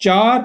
4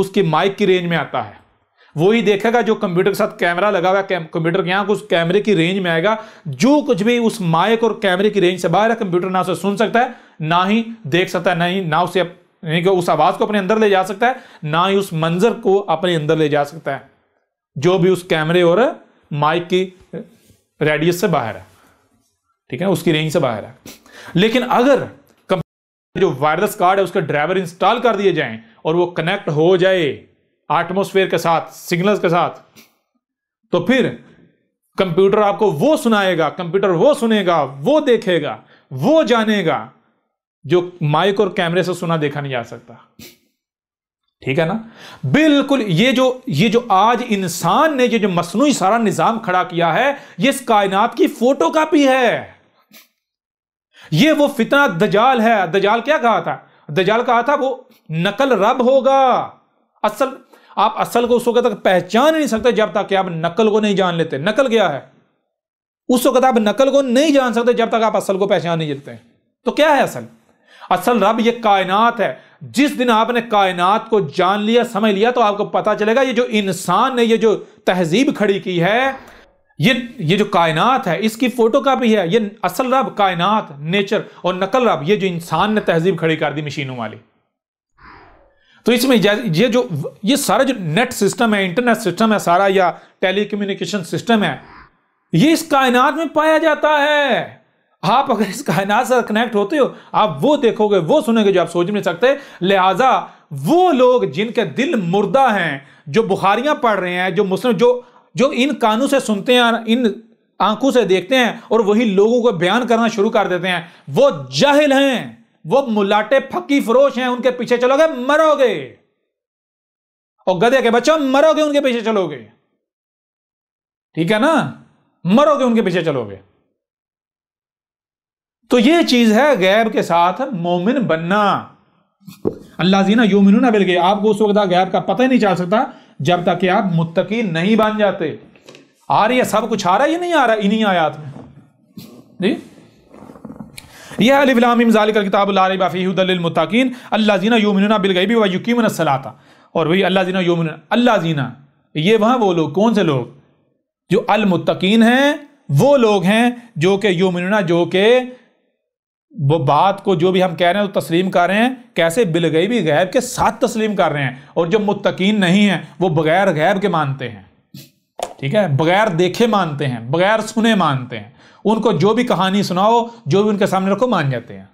اس کی مائک کی رینج میں آتا ہے، وہی دیکھے گا جو کمپیوٹر کے ساتھ کیمرہ لگا ہوا ہے، کمپیوٹر کے یہاں اس کیمرے کی رینج میں آئے گا، جو کچھ بھی اس مائک اور کیمرے کی رینج سے باہر ہے کمپیوٹر نہ اسے سن سکتا ہے، نہ ہی دیکھ سکتا ہے، نہ اسے یعنی کہ اس آواز کو اپنے اندر لے جا سکتا ہے، نہ ہی اس منظر کو اپنے اندر لے جا سکتا ہے جو بھی اس کیمرے اور مائک کی ریڈیس سے باہر ہے، ٹھیک ہے، اس کی رینج سے باہر ہے۔ لیکن اگر جو وائرلیس کارڈ ہے اس کے ڈرائیور انسٹال کر دیے جائیں اور وہ کنیکٹ ہو جائے ایٹموسفیئر کے ساتھ، سگنلز کے ساتھ، تو پھر کمپیوٹر آپ کو وہ سنائے گا، کمپیوٹر وہ سنے گا، وہ دیکھے گا، وہ جانے گا جو مائک اور کیمرے سے سنا دیکھا نہیں جا سکتا، ٹھیک ہے نا؟ بالکل یہ جو آج انسان نے جو مصنوعی سارا نظام کھڑا کیا ہے، یہ اس کائنات کی فوٹو کاپی ہے۔ یہ وہ فتنہ دجال ہے۔ دجال کیا کہا تھا؟ دجال کہا تھا وہ نقل رب ہوگا۔ آپ اصل کو اس وقت تک پہچان نہیں سکتے جب تک کہ آپ نقل کو نہیں جان لیتے۔ نقل کیا ہے؟ اس وقت آپ نقل کو نہیں جان سکتے جب تک آپ اصل کو پہچان نہیں لیتے۔ تو کیا ہے اصل؟ اصل رب یہ کائنات ہے۔ جس دن آپ نے کائنات کو جان لیا، سمجھ لیا، تو آپ کو پتا چلے گا یہ جو انسان نے یہ جو تہذیب کھڑی کی ہے، یہ جو کائنات ہے اس کی فوٹو کاپی ہے۔ یہ اصل رب کائنات، نیچر، اور نقل رب یہ جو انسان نے تہذیب کھڑی کر دی مشینوں والی۔ تو اس میں یہ سارا جو نیٹ سسٹم ہے، انٹرنیٹ سسٹم ہے سارا، یا ٹیلی کمیونیکیشن سسٹم ہے، یہ اس کائنات میں پایا جاتا ہے۔ آپ اگر اس کائنات سے کنیکٹ ہوتے ہو، آپ وہ دیکھو گے، وہ سنیں گے جو آپ سوچ نہیں سکتے۔ لہٰذا وہ لوگ جن کے دل مردہ ہیں، جو بخاریاں پڑھ رہے ہیں، جو مسلم جو ان کانوں سے سنتے ہیں، ان آنکھوں سے دیکھتے ہیں، اور وہی لوگوں کو بیان کرنا شروع کر دیتے ہیں، وہ جاہل ہیں، وہ ملاٹے پھکی فروش ہیں۔ ان کے پیچھے چلو گے مرو گے، اور گدھے کے بچوں مرو گے ان کے پیچھے چلو گے، ٹھیک ہے نا؟ مرو گے ان کے پیچھے چلو گے۔ تو یہ چیز ہے غیب کے ساتھ مومن بننا۔ اللہ زینہ یومنون بالغیب، آپ کو اس وقت غیب کا پتہ ہی نہیں چل سکتا جب تک کہ آپ متقی نہیں بن جاتے۔ آ رہی ہے سب کچھ، آ رہا ہے یہ نہیں آ رہا انہی آیات میں جی۔ یہ الف لام میم ذالک الکتاب لا ریب فیہ ھدی للمتقین الذین یؤمنون بالغیب ویقیمون الصلاۃ۔ اور وہی اللہ زینہ یؤمنون، اللہ زینہ یہ وہاں وہ لوگ، کون سے لوگ؟ جو المتقین ہیں، وہ لوگ ہیں جو کہ یؤمنون، جو کہ وہ بات کو جو بھی ہم کہہ رہے ہیں وہ تسلیم کر رہے ہیں، کیسے؟ بالغیب، غیب کے ساتھ تسلیم کر رہے ہیں۔ اور جو متقین نہیں ہیں وہ بغیر غیب کے مانتے ہیں، ٹھیک ہے، بغیر دیکھے مانتے ہیں، بغیر سنے مانتے ہیں۔ ان کو جو بھی کہانی سناؤ، جو بھی ان کے سامنے رکھو، مان جاتے ہیں۔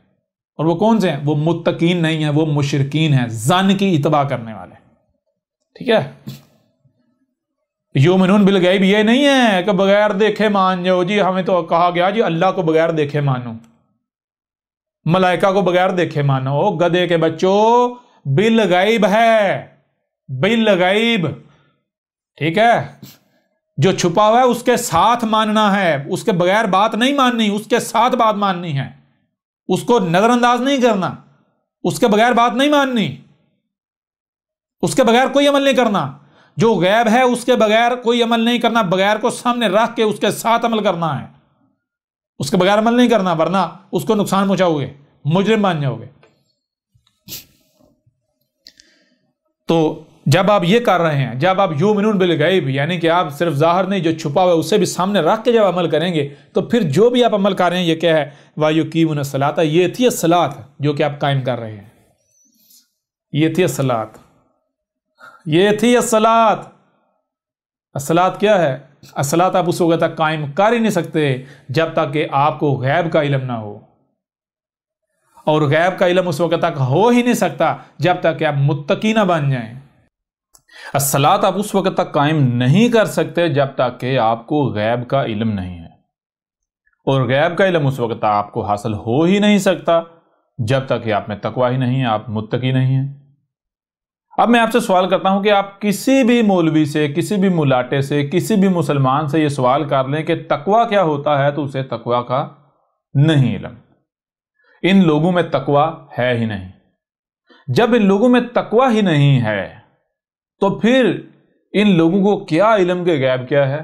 اور وہ کون سے ہیں؟ وہ متقین نہیں ہیں، وہ مشرکین ہیں، ظن کی اتباع کرنے والے، ٹھیک ہے۔ یؤمنون بالغیب یہ نہیں ہے کہ بغیر دیکھے مان جاؤ جی، ہمیں تو کہا گیا جی اللہ کو بغیر دیکھے مانو، ملائکہ کو بغیر دیکھے مانو۔ گدھے کے بچوں، بالغیب ہے، بالغیب، ٹھیک ہے۔ جو چھپا ہوا ہے اس کے ساتھ ماننا ہے، اس کے بغیر بات نہیں ماننی، اس کے ساتھ بات ماننی ہے، اس کو نظر انداز نہیں کرنا، اس کے بغیر بات نہیں ماننی، اس کے بغیر کوئی عمل نہیں کرنا۔ جو غیب ہے اس کے بغیر کوئی عمل نہیں کرنا، بغیر کو سامنے رکھ کے اس کے ساتھ عمل کرنا ہے، اس کے بغیر عمل نہیں کرنا، ورنہ اس کو نقصان پہنچاؤ گے، مجرم بن جاؤ گے۔ تو جب آپ یہ کر رہے ہیں، جب آپ یؤمنون بالغیب یعنی کہ آپ صرف ظاہر نہیں، جو چھپا ہوا ہے اسے بھی سامنے رکھ کے جب عمل کریں گے، تو پھر جو بھی آپ عمل کر رہے ہیں یہ کیا ہے؟ وَيُقِيمُونَ الصَّلَاةَ، یہ تھی الصلاۃ جو کہ آپ قائم کر رہے ہیں، یہ تھی الصلاۃ، یہ تھی الصلاۃ۔ الصلاۃ کیا ہے؟ الصلاۃ آپ اس وقت تک قائم کر ہی نہیں سکتے جب تک کہ آپ کو غیب کا علم نہ ہو، اور غیب کا علم اس وقت تک ہو ہی نہیں سکتا جب تک کہ آپ متقی نہ بن جائیں۔ الصلاۃ آپ اس وقت تک قائم نہیں کر سکتے جب تک کہ آپ کو غیب کا علم نہیں ہے، اور غیب کا علم اس وقت تک آپ کو حاصل ہو ہی نہیں سکتا جب تک کہ آپ میں تقوی ہی نہیں ہے، آپ متقی نہیں ہیں۔ اب میں آپ سے سوال کرتا ہوں کہ آپ کسی بھی مولوی سے، کسی بھی ملاٹے سے، کسی بھی مسلمان سے یہ سوال کر لیں کہ تقوی کیا ہوتا ہے، تو اسے تقوی کا نہیں علم۔ ان لوگوں میں تقوی ہے ہی نہیں۔ جب ان لوگوں میں تقوی ہی نہیں ہے تو پھر ان لوگوں کو کیا علم کے غیب کیا ہے؟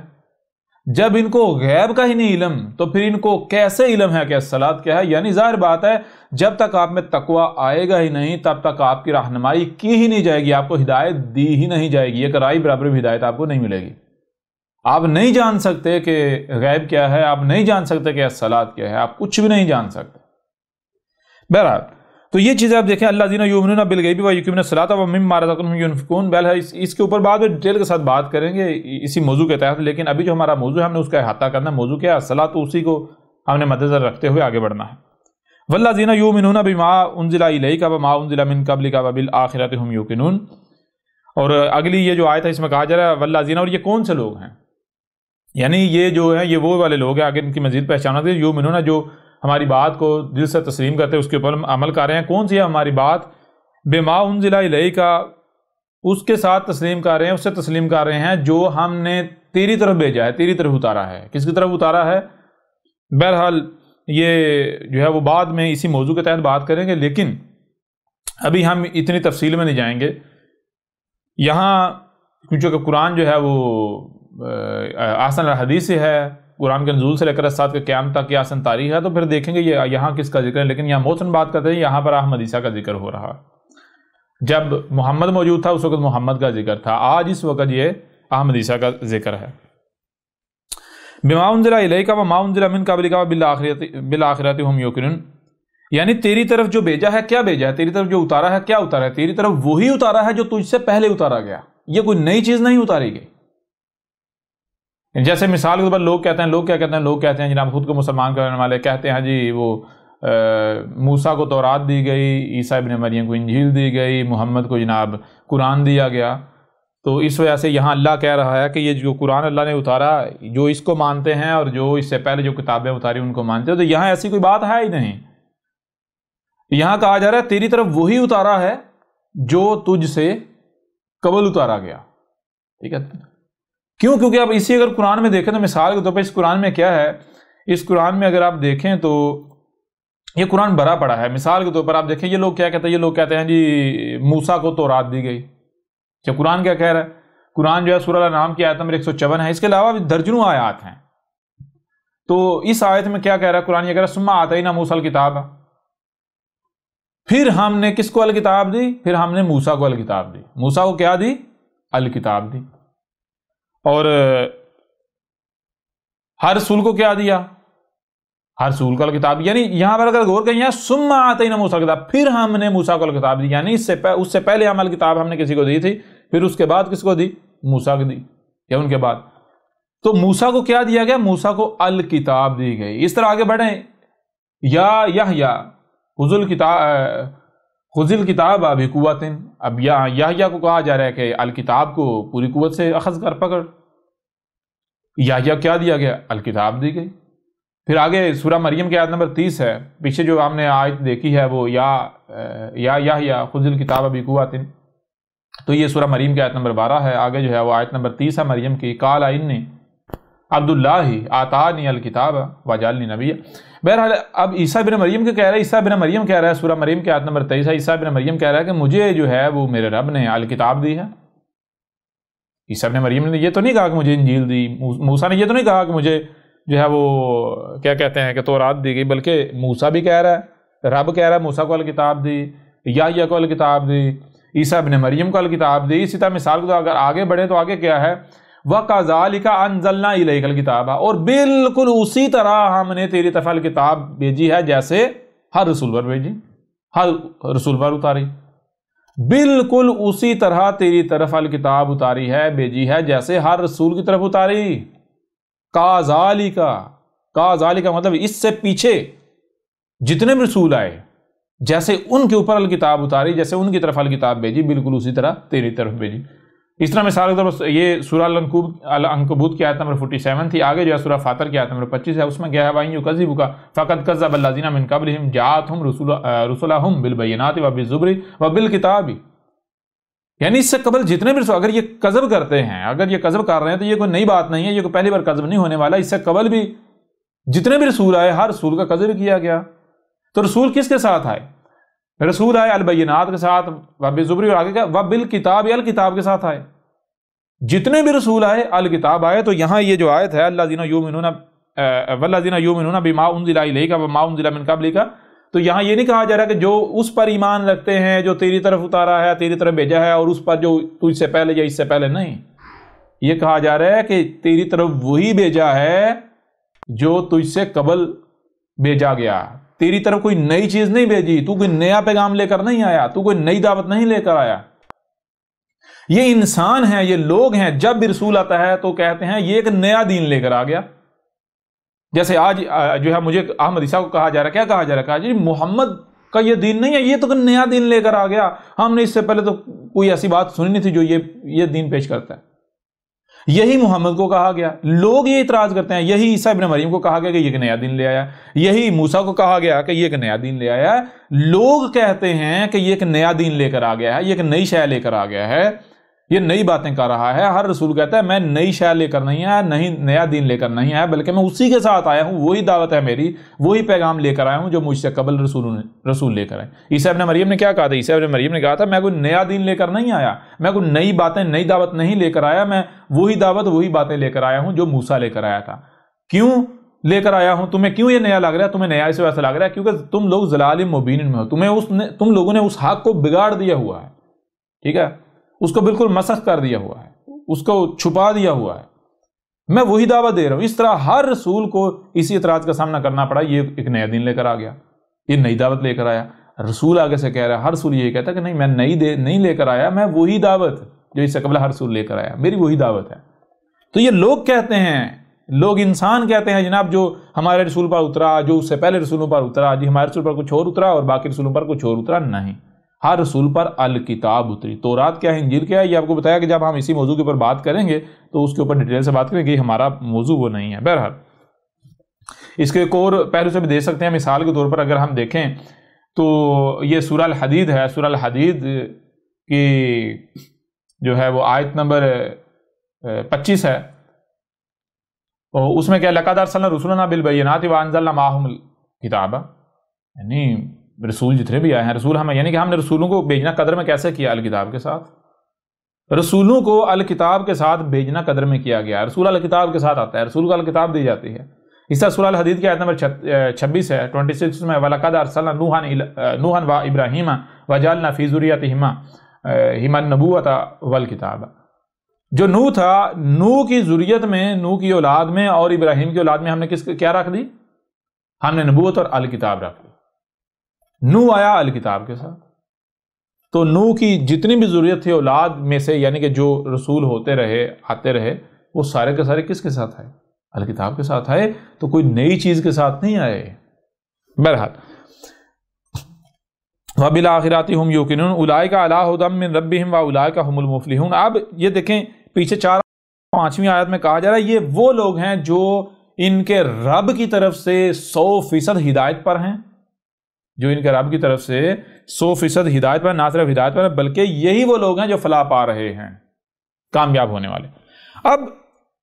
جب ان کو غیب کا ہی نہیں علم تو پھر ان کو کیسے علم ہے کہ الصلاۃ کیا ہے؟ یعنی ظاہر بات ہے جب تک آپ میں تقوی آئے گا ہی نہیں تب تک آپ کی رہنمائی کی ہی نہیں جائے گی، آپ کو ہدایت دی ہی نہیں جائے گی، ایک رائی برابر بھی ہدایت آپ کو نہیں ملے گی۔ آپ نہیں جان سکتے کہ غیب کیا ہے، آپ نہیں جان سکتے کہ الصلاۃ کیا ہے، آپ کچھ بھی نہیں جان سکتے۔ بہرحال تو یہ چیزیں آپ دیکھیں، الذین یؤمنون بالغیب ویقیمون الصلاۃ ومما رزقناہم ینفقون، بہرحال اس کے اوپر بعد میں ڈیٹیل کے ساتھ بات کریں گے اسی موضوع کے تحت، لیکن ابھی جو ہمارا موضوع ہے ہم نے اس کا احاطہ کرنا ہے۔ موضوع کیا ہے؟ الصلاۃ، تو اسی کو ہم نے مد نظر رکھتے ہوئے آگے بڑھنا ہے۔ والذین یؤمنون بما انزل الیک وما انزل من قبلک وبالآخرۃ هم یوقنون، اور اگلی یہ جو آیت ہے اس میں کہا جا رہا ہے والذین، اور یہ کون سے لوگ ہیں؟ یعنی یہ جو ہیں یہ وہ والے لوگ ہیں، آگے ان کی مزید پہچان ہوتی ہے، یؤمنون جو ہماری بات کو دل سے تسلیم کرتے ہیں، اس کے اوپر عمل کر رہے ہیں۔ کون سی ہے ہماری بات؟ بما انزل الیک، اس کے ساتھ تسلیم کر رہے ہیں، اس سے تسلیم کر رہے ہیں جو ہم نے تیری طرف بھیجا ہے، تیری طرف اتارا ہے۔ کس کی طرف اتارا ہے؟ بہرحال یہ جو ہے وہ بعد میں اسی موضوع کے تحت بات کریں گے، لیکن ابھی ہم اتنی تفصیل میں نہیں جائیں گے یہاں، کیونکہ قرآن جو ہے وہ احسن الحدیث سے ہے، قرآن کے نزول سے لے کر ساتھ کے قیام تک کی آسن تاریخ ہے، تو پھر دیکھیں گے یہ یہاں کس کا ذکر ہے، لیکن یہاں محسن بات کرتے ہیں، یہاں پر احمد عیسیٰ کا ذکر ہو رہا۔ جب محمد موجود تھا اس وقت محمد کا ذکر تھا، آج اس وقت یہ احمد عیسیٰ کا ذکر ہے۔ بما انزل الیک وما انزل من قبلک وبالآخرۃ هم یوقنون، یعنی تیری طرف جو بھیجا ہے، کیا بھیجا ہے؟ تیری طرف جو اتارا ہے، کیا اتارا ہے؟ تیری طرف وہی اتارا ہے جو تجھ سے پہلے اتارا گیا، یہ کوئی نئی چیز نہیں اتاری گئی۔ جیسے مثال کے طور پر لوگ کہتے ہیں، لوگ کیا کہتے ہیں؟ لوگ کہتے ہیں جناب خود کو مسلمان کرنے والے کہتے ہیں جی وہ موسیٰ کو تورات دی گئی، عیسیٰ ابن مریم کو انجیل دی گئی، محمد کو جناب قرآن دیا گیا، تو اس وجہ سے یہاں اللہ کہہ رہا ہے کہ یہ جو قرآن اللہ نے اتارا، جو اس کو مانتے ہیں اور جو اس سے پہلے جو کتابیں اتاری ان کو مانتے ہیں، تو یہاں ایسی کوئی بات ہے ہی نہیں۔ یہاں کہا جا رہا ہے تیری طرف وہی اتارا ہے جو تجھ سے قبل اتارا گیا، ٹھیک ہے؟ کیوں؟ کیونکہ اب اسی اگر قرآن میں دیکھیں تو مثال کے طور پر اس قرآن میں کیا ہے، اس قرآن میں اگر آپ دیکھیں تو یہ قرآن بھرا پڑا ہے۔ مثال کے طور پر آپ دیکھیں یہ لوگ کیا کہتے ہیں، یہ لوگ کہتے ہیں جی موسیٰ کو تورات دی گئی، کہ قرآن کیا کہہ رہا ہے؟ قرآن جو ہے سورہ الانعام کی آیت نمبر 154 ہے، اس کے علاوہ بھی درجنوں آیات ہیں۔ تو اس آیت میں کیا کہہ رہا ہے قرآن؟ یہ کہہ رہا ہے ثم آتینا موسیٰ الکتاب، پھر ہم نے کس کو الکتاب دی؟ پھر ہم نے موسیٰ کو الکتاب دی۔ موسیٰ کو کیا دی؟ الکتاب دی۔ اور ہر رسول کو کیا دیا؟ ہر رسول کو الکتاب، یعنی یہاں پر اگر غور کریں ثم آتینا موسیٰ الکتاب، پھر ہم نے موسیٰ کو الکتاب دی، یعنی اس سے پہلے ہم الکتاب ہم نے کسی کو دی تھی، پھر اس کے بعد کس کو دی؟ موسیٰ کو دی، یا ان کے بعد۔ تو موسیٰ کو کیا دیا گیا؟ موسیٰ کو الکتاب دی گئی۔ اس طرح آگے بڑھیں، یا یحییٰ خذ الکتاب بقوۃ، اب یحییٰ کو کہا جا رہا ہے کہ الکتاب کو پوری قوت سے اخذ کر پکڑ۔ یحییٰ کیا دیا گیا؟ الکتاب دی گئی۔ پھر آگے سورہ مریم کی آیت نمبر 30 ہے، پیچھے جو ہم نے آیت دیکھی ہے وہ یا یحییٰ خذ الکتاب بقوۃ، تو یہ سورہ مریم کی آیت نمبر 12 ہے۔ آگے جو ہے وہ آیت نمبر 30 ہے مریم کی، قال انی عبد اللہ آتانی الکتاب وجعلنی نبیا۔ بہرحال اب عیسیٰ بن مریم کے کہہ رہا ہے، عیسیٰ بن مریم کہہ رہا ہے، سورہ مریم کی آیت نمبر 23 ہے، عیسیٰ بن مریم کہہ رہا ہے کہ مجھے جو ہے وہ میرے رب نے الکتاب دی ہے۔ عیسیٰ بن مریم نے یہ تو نہیں کہا کہ مجھے انجیل دی، موسیٰ نے یہ تو نہیں کہا کہ مجھے جو ہے وہ کیا کہتے ہیں کہ تورات دی گئی، بلکہ موسیٰ بھی کہہ رہا ہے، رب کہہ رہا ہے موسیٰ کو الکتاب دی، یحییٰ کو الکتاب دی، عیسیٰ بن مریم کو الکتاب دی۔ اسی طرح مثال کو اگر آگے بڑھے تو آگے کیا ہے؟ وَكَذَلِكَ أَنزَلْنَا إِلَيْكَ الْكِتَابَ، اور بالکل اسی طرح ہم نے تیری طرف الکتاب بھیجی ہے جیسے ہر رسول پر بھیجی، ہر رسول پر اتاری، بالکل اسی طرح تیری طرف الکتاب اتاری ہے، بھیجی ہے جیسے ہر رسول کی طرف اتاری۔ کَذَلِكَ مطلب اس سے پیچھے جتنے بھی رسول آئے جیسے ان کے اوپر الکتاب اتاری، جیسے ان کی طرف الکتاب بھیجی، بالکل اسی طرح تیری طرف بھیجی۔ اس طرح مثال کے طور پر یہ سورہ العنکبوت کی آیت نمبر 47 تھی۔ آگے جو ہے سورہ فاطر کی آیت نمبر 25 ہے، اس میں کیا ہے؟ وَإِن يُكَذِّبُكَ فَقَدْ كَذَّبَ الَّذِينَ مِن قَبْلِهِمْ جَاءَتْهُمْ رُسُلُهُمْ بِالْبَيِّنَاتِ وَبِالزُّبُرِ وَبِالْكِتَابِ، یعنی اس سے قبل جتنے بھی اگر یہ کذب کرتے ہیں، اگر یہ کذب کر رہے ہیں تو یہ کوئی نئی بات نہیں ہے، یہ کوئی پہلی بار کذب نہیں ہونے والا، اس سے قبل بھی جتنے بھی رسول آئے ہر رسول کا کذب کیا گیا۔ تو رسول کس کے ساتھ آئے؟ رسول آئے البینات کے ساتھ، وبالزبر، اور آگے کیا؟ وبالکتاب، الکتاب کے ساتھ آئے۔ جتنے بھی رسول آئے الکتاب آئے، تو یہاں یہ جو آیت ہے الذین یؤمنون والذین یؤمنون بما انزل الیک وما انزل من قبلک، تو یہاں یہ نہیں کہا جا رہا کہ جو اس پر ایمان رکھتے ہیں جو تیری طرف اتارا ہے، تیری طرف بھیجا ہے، اور اس پر جو تجھ سے پہلے یا اس سے پہلے، نہیں، یہ کہا جا رہا ہے کہ تیری طرف وہی بھیجا ہے جو تجھ سے قبل بھیجا گیا، تیری طرف کوئی نئی چیز نہیں بھیجی، تو کوئی نیا پیغام لے کر نہیں آیا، تو کوئی نئی دعوت نہیں لے کر آیا۔ یہ انسان ہیں، یہ لوگ ہیں، جب بھی رسول آتا ہے تو کہتے ہیں یہ ایک نیا دین لے کر آ گیا۔ جیسے آج جو ہے مجھے احمد عیسیٰ کو کہا جا رہا ہے، کیا کہا جا رہا ہے؟ کہا جی محمد کا یہ دین نہیں ہے، یہ تو نیا دین لے کر آ گیا، ہم نے اس سے پہلے تو کوئی ایسی بات سنی نہیں تھی جو یہ دین پیش کرتا ہے۔ یہی محمد کو کہا گیا، لوگ یہ اعتراض کرتے ہیں، یہی عیسیٰ ابن مریم کو کہا گیا کہ یہ ایک نیا دین لے آیا، یہی موسیٰ کو کہا گیا کہ یہ ایک نیا دین لے آیا ہے۔ لوگ کہتے ہیں کہ یہ ایک نیا دین لے کر آ گیا ہے، یہ ایک نئی شے لے کر آ گیا ہے، یہ نئی باتیں کر رہا ہے۔ ہر رسول کہتا ہے میں نئی شے لے کر نہیں آیا، نہیں نیا دین لے کر نہیں آیا، بلکہ میں اسی کے ساتھ آیا ہوں، وہی دعوت ہے میری، وہی پیغام لے کر آیا ہوں جو مجھ سے قبل رسول لے کر آئے۔ عیسیٰ ابن مریم نے کیا کہا تھا؟ عیسیٰ ابن مریم نے کہا تھا میں کوئی نیا دین لے کر نہیں آیا، میں کوئی نئی باتیں، نئی دعوت نہیں لے کر آیا، میں وہی دعوت، وہی باتیں لے کر آیا ہوں جو موسیٰ لے کر آیا تھا۔ کیوں لے کر آیا ہوں؟ تمہیں کیوں یہ نیا لگ رہا ہے؟ تمہیں نیا اس وجہ سے لگ رہا ہے کیونکہ تم لوگ ضلال مبین میں ہو، تم لوگوں نے اس حق کو بگاڑ دیا ہوا ہے، ٹھیک ہے، اس کو بالکل مسخ کر دیا ہوا ہے، اس کو چھپا دیا ہوا ہے، میں وہی دعوت دے رہا ہوں۔ اس طرح ہر رسول کو اسی اعتراض کا سامنا کرنا پڑا، یہ ایک نیا دین لے کر آ گیا، یہ نئی دعوت لے کر آیا۔ رسول آگے سے کہہ رہا ہے، ہر رسول یہی کہتا ہے کہ نہیں میں نہیں لے کر آیا، میں وہی دعوت جو اس سے قبل ہر رسول لے کر آیا، میری وہی دعوت ہے۔ تو یہ لوگ کہتے ہیں، لوگ انسان کہتے ہیں جناب جو ہمارے رسول پر اترا، جو اس سے پہلے رسولوں پر اترا، جی ہمارے رسول پر کچھ اور اترا اور باقی رسولوں پر کچھ اور اترا، نہیں، ہر رسول پر الکتاب اتری۔ تورات کیا ہے، انجیل کیا ہے، یہ آپ کو بتایا کہ جب ہم اسی موضوع کے اوپر بات کریں گے تو اس کے اوپر ڈیٹیل سے بات کریں گے، ہمارا موضوع وہ نہیں ہے۔ بہرحال اس کے ایک اور پہلو سے بھی دیکھ سکتے ہیں، مثال کے طور پر اگر ہم دیکھیں تو یہ سورہ الحدید ہے، سورہ الحدید کی جو ہے وہ آیت نمبر 25 ہے، اور اس میں کیا لقد ارسلنا رسلنا بالبینات وانزلنا معهم الکتاب، یعنی رسول جتنے بھی آئے ہیں، رسول ہمیں، یعنی کہ ہم نے رسولوں کو بھیجنا قدر میں کیسے کیا؟ الکتاب کے ساتھ۔ رسولوں کو الکتاب کے ساتھ بھیجنا قدر میں کیا گیا، رسول الکتاب کے ساتھ آتا ہے، رسول کو الکتاب دی جاتی ہے۔ اس طرح سورہ الحدید کی آیت نمبر 26 ہے 26 میں وَلَقَدْ أَرْسَلْنَا نُوحًا وَإِبْرَاہِيمَ وَجَعَلْنَا فِي ذُرِّيَّتِهِمَا النُّبُوَّةَ وَالْكِتَابَ۔ جو نوح تھا، نوح کی ذریت میں، نوح کی اولاد میں اور ابراہیم کی اولاد میں ہم نے کیا رکھ دی؟ ہم نے نبوت اور الکتاب رکھ دی۔ نوح آیا الکتاب کے ساتھ، تو نوح کی جتنی بھی ذریت تھی اولاد میں سے، یعنی کہ جو رسول ہوتے رہے، آتے رہے، وہ سارے کے سارے کس کے ساتھ آئے؟ الکتاب کے ساتھ آئے، تو کوئی نئی چیز کے ساتھ نہیں آئے۔ بہرحال وَبِالْآخِرَةِ هُمْ يُوقِنُونَ أُولَٰئِكَ عَلَىٰ هُدًى مِّن رَّبِّهِمْ وَأُولَٰئِكَ هُمُ الْمُفْلِحُونَ۔ اب یہ دیکھیں پیچھے 4-5ویں آیت میں کہا جا رہا ہے یہ وہ لوگ ہیں جو ان کے رب کی طرف سے 100% ہدایت پر ہیں، جو ان کے رب کی طرف سے 100% ہدایت پر، نہ صرف ہدایت پر بلکہ یہی وہ لوگ ہیں جو فلاح پا رہے ہیں، کامیاب ہونے والے۔ اب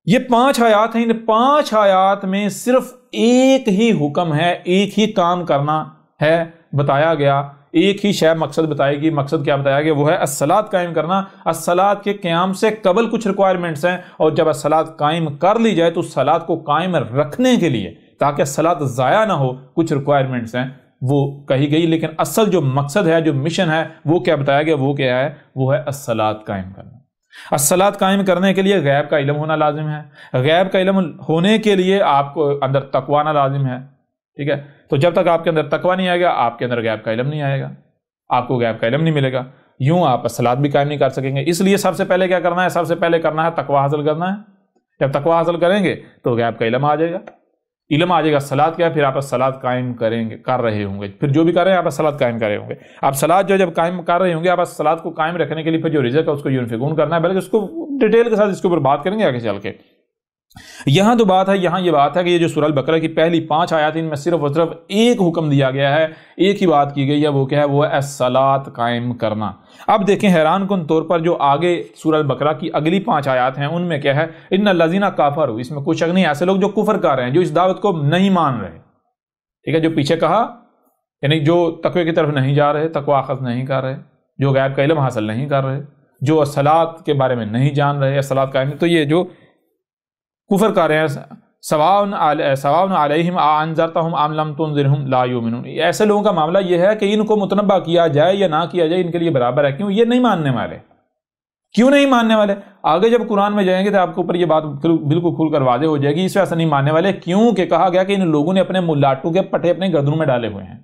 یہ 5 آیات ہیں، ان 5 آیات میں صرف ایک ہی حکم ہے، ایک ہی کام کرنا ہے بتایا گیا، ایک ہی شے مقصد بتائے گی۔ مقصد کیا بتایا گیا؟ وہ ہے الصلاۃ قائم کرنا۔ الصلاۃ کے قیام سے قبل کچھ ریکوائرمنٹس ہیں، اور جب الصلاۃ قائم کر لی جائے تو الصلاۃ کو قائم رکھنے کے لیے، تاکہ الصلاۃ ضائع نہ ہو، کچھ ریکوائرمنٹس ہیں وہ کہی گئی، لیکن اصل جو مقصد ہے، جو مشن ہے، وہ کیا بتایا گیا؟ وہ کیا ہے؟ وہ ہے الصلاۃ قائم کرنا۔ الصلاۃ قائم کرنے کے لیے غیب کا علم ہونا لازم ہے، غیب کا علم ہونے کے لیے آپ کو اندر تقوی آنا لازم ہے، ٹھیک ہے؟ تو جب تک آپ کے اندر تقوی نہیں آئے گا، آپ کے اندر غیب کا علم نہیں آئے گا، آپ کو غیب کا علم نہیں ملے گا، یوں آپ الصلاۃ بھی قائم نہیں کر سکیں گے۔ اس لیے سب سے پہلے کیا کرنا ہے؟ سب سے پہلے کرنا ہے تقوی حاصل کرنا ہے۔ جب تقوی حاصل کریں گے تو غیب کا علم آ جائے گا، علم آ جائے گا، صلاۃ کیا ہے؟ پھر آپ الصلاۃ قائم کر رہے ہوں گے، پھر جو بھی کر رہے ہیں آپ الصلاۃ قائم کر رہے ہوں گے۔ آپ صلاۃ جب قائم کر رہے ہوں گے، آپ الصلاۃ کو قائم رکھنے کے لیے پھر جو رزق ہے اس کو ينفقون کرنا ہے، بلکہ اس کو ڈیٹیل کے ساتھ اس کے اوپر بات کریں گے آگے چل کے۔ یہاں تو بات ہے، یہاں یہ بات ہے کہ یہ جو سورہ البقرہ کی پہلی 5 آیات ان میں صرف اور صرف ایک حکم دیا گیا ہے، ایک ہی بات کی گئی ہے، وہ کیا ہے؟ وہ ہے الصلاۃ قائم کرنا۔ اب دیکھیں حیران کن طور پر جو آگے سورہ البقرہ کی اگلی 5 آیات ہیں ان میں کیا ہے؟ ان الذین کفروا، اس میں کوئی شک نہیں، ایسے لوگ جو کفر کر رہے ہیں، جو اس دعوت کو نہیں مان رہے، ٹھیک ہے؟ جو پیچھے کہا، یعنی جو تقوی کی طرف نہیں جا رہے، تقوی اخذ نہیں کر رہے، جو غیب کا علم حاصل نہیں کر رہے، جو الصلاۃ کے بارے میں نہیں جان رہے، الصلاۃ قائم، تو یہ جو کفر کر رہے ہیں، سواء علیہم انذرتہم ام لم تنذرہم لا یؤمنون، ایسے لوگوں کا معاملہ یہ ہے کہ ان کو متنبہ کیا جائے یا نہ کیا جائے ان کے لیے برابر ہے. کیوں؟ یہ نہیں ماننے والے. کیوں نہیں ماننے والے؟ آگے جب قرآن میں جائیں گے تو آپ کے اوپر یہ بات بالکل کھل کر واضح ہو جائے گی. اس وجہ سے نہیں ماننے والے کیوں کہ کہا گیا کہ ان لوگوں نے اپنے ملاٹوں کے پٹھے اپنے گردنوں میں ڈالے ہوئے ہیں.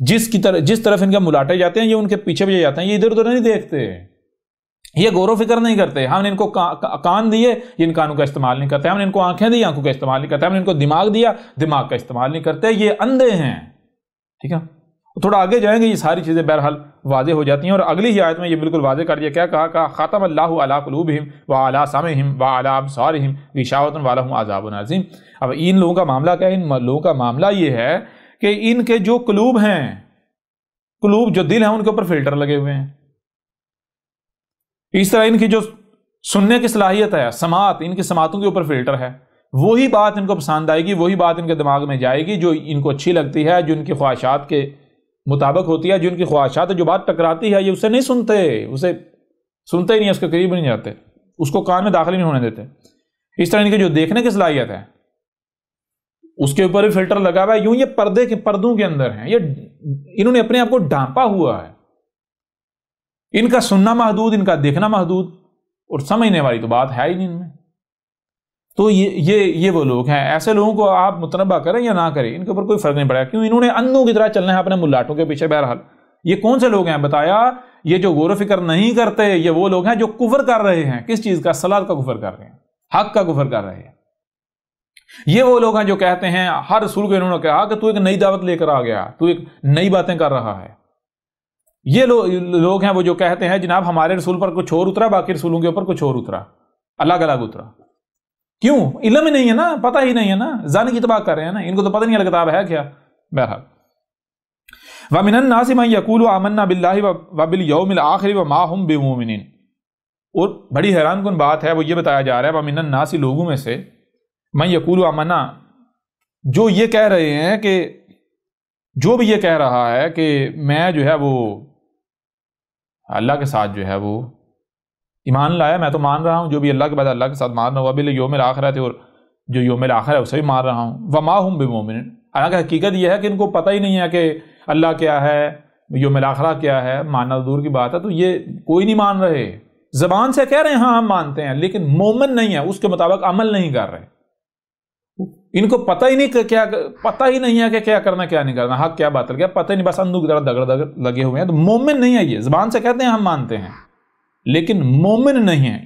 جس طرف ان کے ملاٹے جاتے ہیں یہ ان کے پیچھے بھی جاتے ہیں. یہ ادھر ادھر نہیں دیکھتے، یہ غور و فکر نہیں کرتے. ہم نے ان کو کان دیے، یہ ان کانوں کا استعمال نہیں کرتے. ہم نے ان کو آنکھیں دی، آنکھوں کا استعمال نہیں کرتے. ہم نے ان کو دماغ دیا، دماغ کا استعمال نہیں کرتے. یہ اندھے ہیں. ٹھیک ہے، تھوڑا آگے جائیں گے یہ ساری چیزیں بہرحال واضح ہو جاتی ہیں. اور اگلی ہی آیت میں یہ بالکل واضح کر دیا. کیا کہا؟ خاتم اللہ علی قلوبہم وعلی سمعہم وعلی ابصارہم غشاوۃ ولہم عذاب عظیم. اب ان لوگوں کا معاملہ کیا ہے؟ ان لوگوں کا معاملہ یہ ہے کہ ان کے جو قلوب ہیں، قلوب جو دل ہیں، ان کے اوپر فلٹر لگے ہوئے ہیں. اس طرح ان کی جو سننے کی صلاحیت ہے، سماعت، ان کی سماعتوں کے اوپر فلٹر ہے. وہی بات ان کو پسند آئے گی، وہی بات ان کے دماغ میں جائے گی جو ان کو اچھی لگتی ہے، جو ان کی خواہشات کے مطابق ہوتی ہے. جو ان کی خواہشات ہے، جو بات ٹکراتی ہے، یہ اسے نہیں سنتے، اسے سنتے ہی نہیں، اس کے قریب نہیں جاتے، اس کو کان میں داخل نہیں ہونے دیتے. اس طرح ان کی جو دیکھنے کی صلاحیت ہے اس کے اوپر بھی فلٹر لگا ہوا ہے. یوں یہ پردوں کے اندر ہیں، یہ انہوں نے اپنے آپ کو ڈھانپا ہوا ہے. ان کا سننا محدود، ان کا دیکھنا محدود، اور سمجھنے والی تو بات ہے ہی نہیں ان میں. تو یہ وہ لوگ ہیں. ایسے لوگوں کو آپ متنبہ کریں یا نہ کریں، ان کے اوپر کوئی فرق نہیں پڑا. کیوں؟ انہوں نے اندھوں کی طرح چلنا ہے اپنے ملاٹوں کے پیچھے. بہرحال یہ کون سے لوگ ہیں بتایا؟ یہ جو غور و فکر نہیں کرتے، یہ وہ لوگ ہیں جو کفر کر رہے ہیں. کس چیز کا؟ صلاۃ کا کفر کر رہے ہیں، حق کا کفر کر رہے ہیں. یہ وہ لوگ ہیں جو کہتے ہیں، ہر رسول کو انہوں نے کہا کہ تو ایک نئی دعوت لے کر آ گیا، تو ایک نئی باتیں کر رہا ہے. یہ لوگ ہیں وہ جو کہتے ہیں جناب ہمارے رسول پر کچھ اور اترا، باقی رسولوں کے اوپر کچھ اور اترا، الگ الگ اترا. کیوں؟ علم ہی نہیں ہے نا، پتہ ہی نہیں ہے نا، ظن کی اتباع کر رہے ہیں نا. ان کو تو پتہ نہیں ہے کتاب ہے کیا. بہرحال وَمِنَ النَّاسِ مَن يَقُولُ آمَنَّا بِاللَّهِ وَبِالْيَوْمِ الْآخِرِ وَمَا هُمْ بِمُؤْمِنِينَ. اور بڑی حیران کن بات ہے، وہ یہ بتایا جا رہا ہے وَمِنَ النَّاسِ لوگوں میں سے مَن يَقُولُ آمَنَّا، جو یہ کہہ رہے ہیں کہ جو بھی یہ کہہ رہا ہے کہ میں جو ہے وہ اللہ کے ساتھ جو ہے وہ ایمان لایا، میں تو مان رہا ہوں، جو بھی اللہ کے بعد اللہ کے ساتھ مان رہا ہوں، وَبِالْيَوْمِ الْآخِرَةِ، اور جو یوم الآخر ہے اسے بھی مان رہا ہوں. وَمَا هُمْ بِمُؤْمِنِينَ، حالانکہ حقیقت یہ ہے کہ ان کو پتہ ہی نہیں ہے کہ اللہ کیا ہے، یوم الآخرہ کیا ہے. ماننا دور کی بات ہے. تو یہ کوئی نہیں مان رہے، زبان سے کہہ رہے ہیں ہاں ہم مانتے ہیں، لیکن مومن نہیں ہے، اس کے مطابق عمل نہیں کر رہے. ان کو پتہ ہی نہیں کہ پتہ ہی نہیں ہے کہ کیا کرنا کیا نہیں کرنا، حق کیا باطل کیا، پتہ ہی نہیں، بس اندھوں کی طرح دگڑ لگے ہوئے ہیں. تو مومن نہیں ہے. یہ زبان سے کہتے ہیں ہم مانتے ہیں، لیکن مومن نہیں ہیں.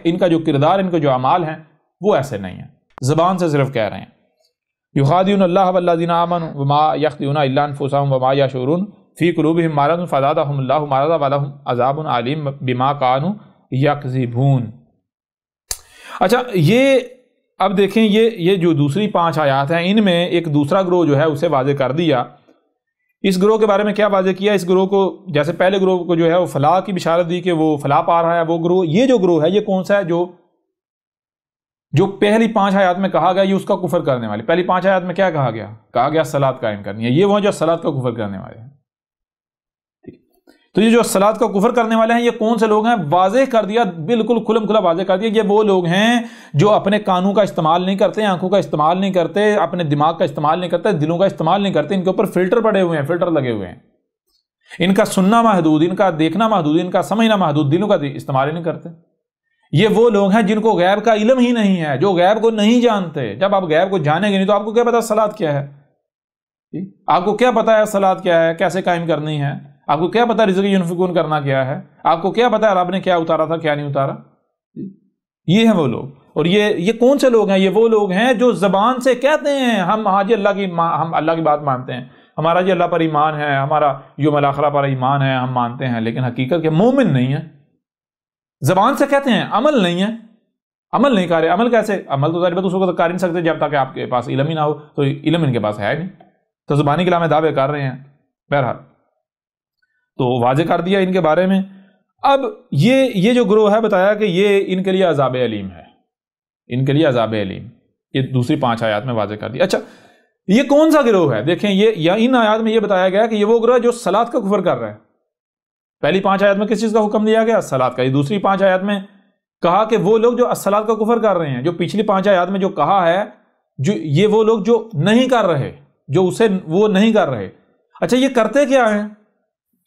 ان کا جو کردار، ان کے جو اعمال ہیں وہ ایسے نہیں ہیں، زبان سے صرف کہہ رہے ہیں. یخادعون اللہ والذین آمنوا وما یخدعون الا انفسهم وما یشعرون فی قلوبہم مرض فزادہم اللہ مرضا ولہم عذاب علیم بما کانوا یکذبون. اچھا، یہ اب دیکھیں یہ جو دوسری 5 آیات ہیں، ان میں ایک دوسرا گروہ جو ہے اسے واضح کر دیا. اس گروہ کے بارے میں کیا واضح کیا؟ اس گروہ کو، جیسے پہلے گروہ کو جو ہے وہ فلاح کی بشارت دی کہ وہ فلاح پا رہا ہے، وہ گروہ، یہ جو گروہ ہے یہ کون سا ہے؟ جو پہلی 5 آیات میں کہا گیا یہ اس کا کفر کرنے والے. پہلی 5 آیات میں کیا کہا گیا صلاۃ قائم کرنی ہے. یہ وہ جو صلاۃ کا کفر کرنے والے ہیں. تو یہ جو صلاۃ کا کفر کرنے والے ہیں یہ کون سے لوگ ہیں؟ واضح کر دیا، بالکل کھلم کھلا واضح کر دیا. یہ وہ لوگ ہیں جو اپنے کانوں کا استعمال نہیں کرتے، آنکھوں کا استعمال نہیں کرتے، اپنے دماغ کا استعمال نہیں کرتے، دلوں کا استعمال نہیں کرتے. ان کے اوپر فلٹر پڑے ہوئے ہیں، فلٹر لگے ہوئے ہیں. ان کا سننا محدود، ان کا دیکھنا محدود، ان کا سمجھنا محدود، دلوں کا استعمال ہی نہیں کرتے. یہ وہ لوگ ہیں جن کو غیب کا علم ہی نہیں ہے، جو غیب کو نہیں جانتے. جب آپ غیب کو جانیں گے نہیں تو آپ کو کیا پتا صلاۃ کیا ہے؟ آپ کو کیا پتا ہے صلاۃ کیا ہے، کیسے قائم کرنی ہے؟ آپ کو کیا پتا رزق ینفقون کرنا کیا ہے؟ آپ کو کیا پتا ہے رب نے کیا اتارا تھا کیا نہیں اتارا؟ یہ ہیں وہ لوگ. اور یہ کون سے لوگ ہیں؟ یہ وہ لوگ ہیں جو زبان سے کہتے ہیں ہم حاجی ہم اللہ کی بات مانتے ہیں، ہمارا جی اللہ پر ایمان ہے، ہمارا یوم الآخرہ پر ایمان ہے، ہم مانتے ہیں، لیکن حقیقت کے مومن نہیں ہیں. زبان سے کہتے ہیں، عمل نہیں ہے، عمل نہیں کر رہے. عمل کیسے؟ عمل تو ظاہر بات اس وقت کر نہیں سکتے جب تک آپ کے پاس علم ہی نہ ہو. تو علم ان کے پاس ہے نہیں، تو زبانی کلام میں دعوے کر رہے ہیں. بہرحال تو واضح کر دیا ان کے بارے میں. اب یہ جو گروہ ہے بتایا کہ یہ ان کے لیے عذاب علیم ہے، ان کے لیے عذاب علیم. یہ دوسری 5 آیات میں واضح کر دیا. اچھا، یہ کون سا گروہ ہے؟ دیکھیں، یہ ان آیات میں یہ بتایا گیا کہ یہ وہ گروہ ہے جو صلاۃ کا کفر کر رہا ہے. پہلی 5 آیات میں کس چیز کا حکم دیا گیا؟ الصلاۃ کا. یہ دوسری 5 آیات میں کہا کہ وہ لوگ جو الصلاۃ کا کفر کر رہے ہیں. جو پچھلی 5 آیات میں جو کہا ہے جو یہ وہ لوگ جو نہیں کر رہے، جو اسے وہ نہیں کر رہے. اچھا یہ کرتے کیا ہیں؟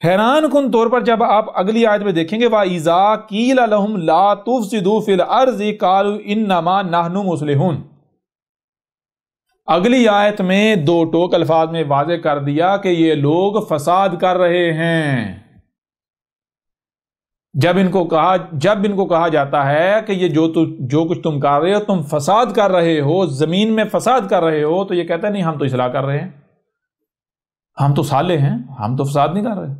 حیران کن طور پر جب آپ اگلی آیت میں دیکھیں گے وَإِذَا قِيلَ لَهُمْ لَا تُفْسِدُوا فِي الْأَرْضِ قَالُوا إِنَّمَا نَحْنُ مُصْلِحُونَ. اگلی آیت میں 2 ٹوک الفاظ میں واضح کر دیا کہ یہ لوگ فساد کر رہے ہیں. جب ان کو کہا جاتا ہے کہ یہ جو کچھ تم کر رہے ہو، تم فساد کر رہے ہو، زمین میں فساد کر رہے ہو، تو یہ کہتا ہے نہیں ہم تو اصلاح کر رہے ہیں، ہم تو صالح ہیں، ہم تو فساد نہیں کر رہے.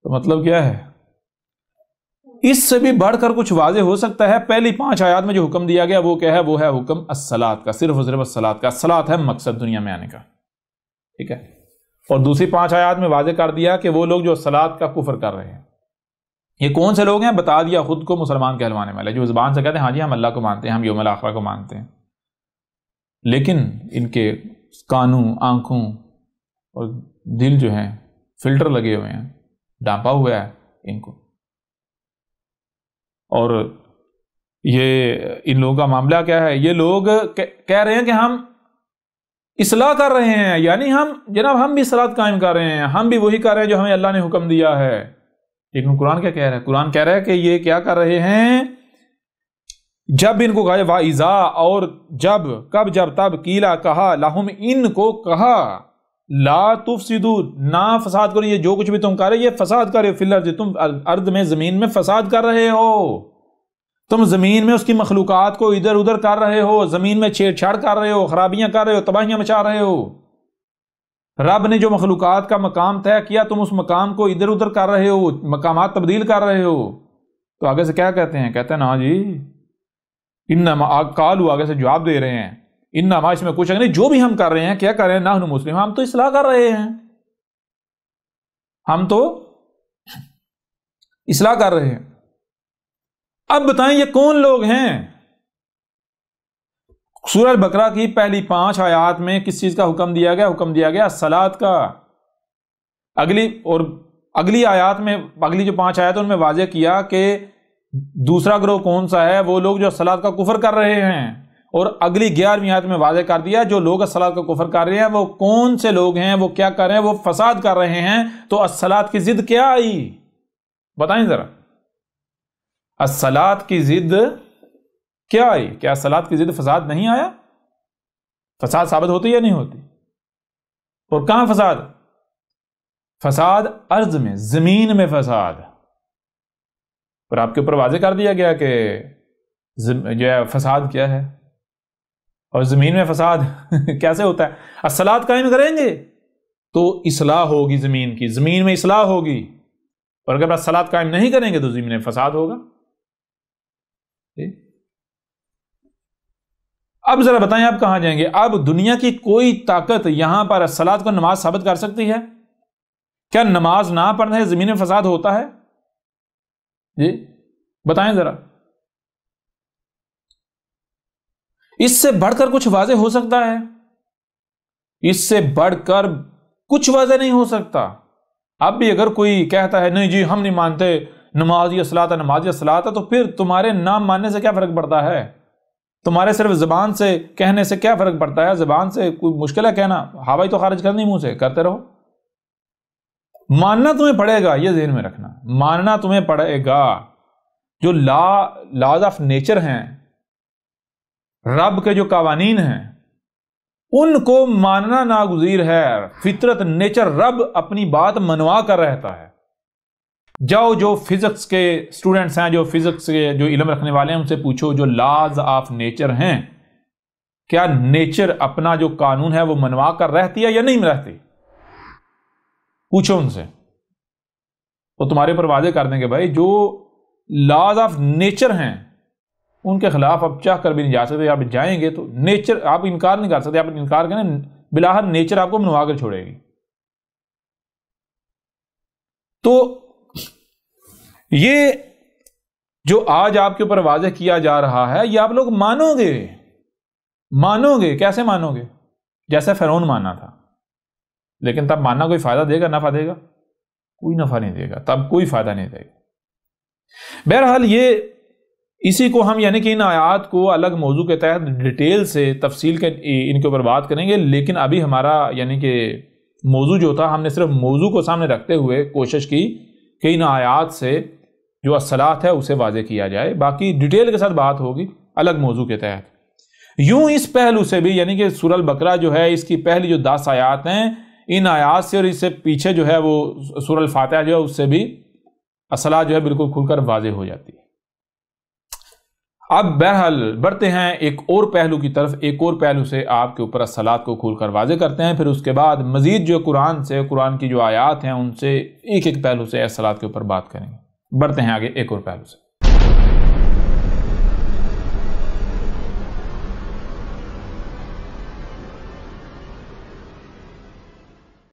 تو مطلب کیا ہے؟ اس سے بھی بڑھ کر کچھ واضح ہو سکتا ہے؟ پہلی 5 آیات میں جو حکم دیا گیا وہ کیا ہے؟ وہ ہے حکم الصلاۃ کا، صرف اور صرف الصلاۃ کا. الصلاۃ ہے مقصد دنیا میں آنے کا، ٹھیک ہے. اور دوسری 5 آیات میں واضح کر دیا کہ وہ لوگ جو الصلاۃ کا کفر کر رہے ہیں، یہ کون سے لوگ ہیں؟ بتا دیا خود کو مسلمان کہلوانے والے، جو زبان سے کہتے ہیں ہاں جی ہم اللہ کو مانتے ہیں، ہم یوم الآخرہ کو مانتے ہیں، لیکن ان کے کانوں، آنکھوں اور دل جو ہیں فلٹر لگے ہوئے ہیں، ڈانپا ہوا ہے ان کو. اور یہ ان لوگوں کا معاملہ کیا ہے؟ یہ لوگ کہہ رہے ہیں کہ ہم اصلاح کر رہے ہیں، یعنی ہم بھی صلاۃ قائم کر رہے ہیں، ہم بھی وہی کر رہے ہیں جو ہمیں اللہ نے حکم دیا ہے. لیکن قرآن کیا کہہ رہا ہے؟ قرآن کہہ رہا ہے کہ یہ کیا کر رہے ہیں؟ جب ان کو کہا وَإِذَا، اور جب تب قیلا کہا، لہم ان کو کہا، لا تفسدوا، نہ فساد کرو، یہ جو کچھ بھی تم کر رہے یہ فساد کر رہے ہو، فی الارض، تم ارض میں زمین میں فساد کر رہے ہو، تم زمین میں اس کی مخلوقات کو ادھر ادھر کر رہے ہو، زمین میں چھیڑ چھاڑ کر رہے ہو، خرابیاں کر رہے ہو، تباہیاں مچا رہے ہو. رب نے جو مخلوقات کا مقام طے کیا تم اس مقام کو ادھر ادھر کر رہے ہو، مقامات تبدیل کر رہے ہو. تو آگے سے کیا کہتے ہیں؟ کہتے ہیں نا جی انما، قالوا آگے سے جواب دے رہے ہیں، انما اس میں کچھ نہیں، جو بھی ہم کر رہے ہیں کیا کر رہے ہیں؟ نحن مسلمون، ہم تو اصلاح کر رہے ہیں، ہم تو اصلاح کر رہے ہیں. اب بتائیں یہ کون لوگ ہیں؟ سورہ البقرہ کی پہلی 5 آیات میں کس چیز کا حکم دیا گیا؟ حکم دیا گیا الصلاۃ کا. اگلی آیات میں، اگلی جو 5 آیات ان میں واضح کیا کہ دوسرا گروہ کون سا ہے؟ وہ لوگ جو الصلاۃ کا کفر کر رہے ہیں. اور اگلی 11ویں آیت میں واضح کر دیا جو لوگ الصلاۃ کا کفر کر رہے ہیں وہ کون سے لوگ ہیں، وہ کیا کر رہے ہیں؟ وہ فساد کر رہے ہیں. تو الصلاۃ کی ضد کیا آئی؟ بتائیں ذرا، الصلاۃ کی ضد کیا آئی؟ کیا الصلاۃ کی ضد فساد نہیں آیا؟ فساد ثابت ہوتی یا نہیں ہوتی؟ اور کہاں فساد؟ فساد ارض میں، زمین میں فساد. اور آپ کے اوپر واضح کر دیا گیا کہ جو ہے فساد کیا ہے، اور زمین میں فساد کیسے ہوتا ہے؟ الصلاۃ قائم کریں گے تو اصلاح ہوگی زمین کی، زمین میں اصلاح ہوگی. اور اگر الصلاۃ قائم نہیں کریں گے تو زمین میں فساد ہوگا. اب ذرا بتائیں آپ کہاں جائیں گے؟ اب دنیا کی کوئی طاقت یہاں پر الصلاۃ کو نماز ثابت کر سکتی ہے؟ کیا نماز نہ پڑھنے سے زمین میں فساد ہوتا ہے؟ جی بتائیں ذرا. اس سے بڑھ کر کچھ واضح ہو سکتا ہے؟ اس سے بڑھ کر کچھ واضح نہیں ہو سکتا. اب بھی اگر کوئی کہتا ہے نہیں جی ہم نہیں مانتے نمازی الصلاۃ نمازی الصلاۃ، تو پھر تمہارے نام ماننے سے کیا فرق پڑتا ہے؟ تمہارے صرف زبان سے کہنے سے کیا فرق پڑتا ہے؟ زبان سے کوئی مشکل ہے کہنا؟ ہوائی تو خارج کرنی منہ سے، کرتے رہو. ماننا تمہیں پڑے گا، یہ ذہن میں رکھنا، ماننا تمہیں پڑے گا. جو لاز آف نیچر ہیں، رب کے جو قوانین ہیں، ان کو ماننا ناگزیر ہے. فطرت، نیچر، رب اپنی بات منوا کر رہتا ہے. جاؤ جو فزکس کے اسٹوڈنٹس ہیں، جو فزکس کے جو علم رکھنے والے ہیں، ان سے پوچھو جو لاز آف نیچر ہیں، کیا نیچر اپنا جو قانون ہے وہ منوا کر رہتی ہے یا نہیں رہتی؟ پوچھو ان سے، وہ تمہارے پر واضح کر دیں گے بھائی جو لاز آف نیچر ہیں ان کے خلاف اب چاہ کر بھی نہیں جا سکتے. آپ جائیں گے تو نیچر آپ انکار نہیں کر سکتے، آپ انکار کریں بلاہر نیچر آپ کو منوا کر چھوڑے گی. تو یہ جو آج آپ کے اوپر واضح کیا جا رہا ہے یہ آپ لوگ مانو گے. کیسے مانو گے؟ جیسے فرعون مانا تھا. لیکن تب ماننا کوئی فائدہ دے گا، نفع دے گا؟ کوئی نفع نہیں دے گا، تب کوئی فائدہ نہیں دے گا۔ بہرحال یہ اسی کو ہم یعنی کہ ان آیات کو الگ موضوع کے تحت ڈیٹیل سے تفصیل کے ان کے اوپر بات کریں گے، لیکن ابھی ہمارا یعنی کہ موضوع جو تھا، ہم نے صرف موضوع کو سامنے رکھتے ہوئے کوشش کی کہ ان آیات سے جو الصلاۃ ہے اسے واضح کیا جائے، باقی ڈیٹیل کے ساتھ بات ہوگی الگ موضوع کے تحت۔ یوں اس پہلو سے بھی یعنی کہ سورہ البقرہ جو ہے، اس کی پہلی جو 10 آیات ہیں، ان آیات سے اور اس سے پیچھے جو ہے وہ سورہ الفاتحہ جو ہے اس سے بھی الصلاۃ جو ہے بالکل کھل کر واضح ہو جاتی ہے۔ اب بہرحال بڑھتے ہیں ایک اور پہلو کی طرف، ایک اور پہلو سے آپ کے اوپر الصلاۃ کو کھول کر واضح کرتے ہیں، پھر اس کے بعد مزید جو قرآن کی جو آیات ہیں ان سے ایک ایک پہلو سے الصلاۃ کے اوپر بات کریں گے۔ بڑھتے ہیں آگے ایک اور پہلو سے۔